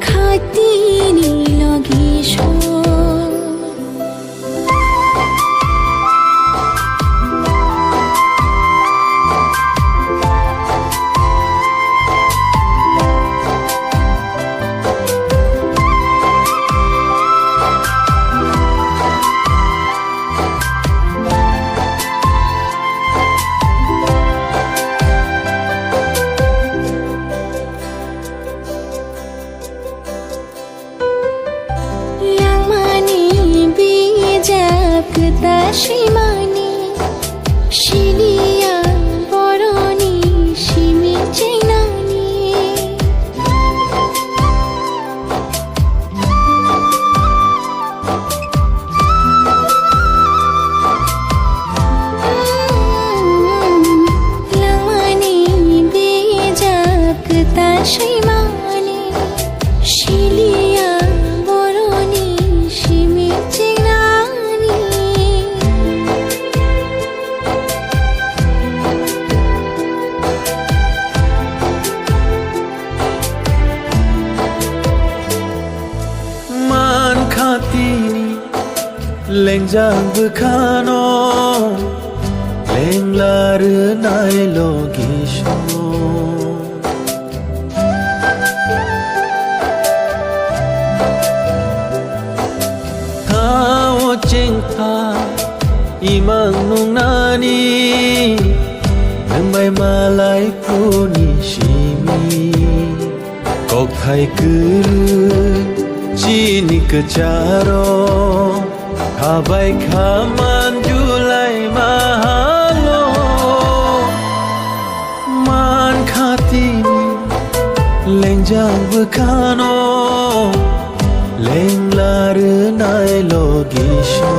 खातीनी लगीशो Shimani, Shilia, Boroni, Shimi Chinani. Lamani, Bijapta Shimani, Shilia, Boroni, Shimi Chinani. Lengjang bekano lenglar nai logisho Tao cinta imang nung nani Nembay malay puni shimi Kok thai kuru chini kecaro Kabai kaman julai mahalo Man khatini lengjang bekano Leng lar nai logisho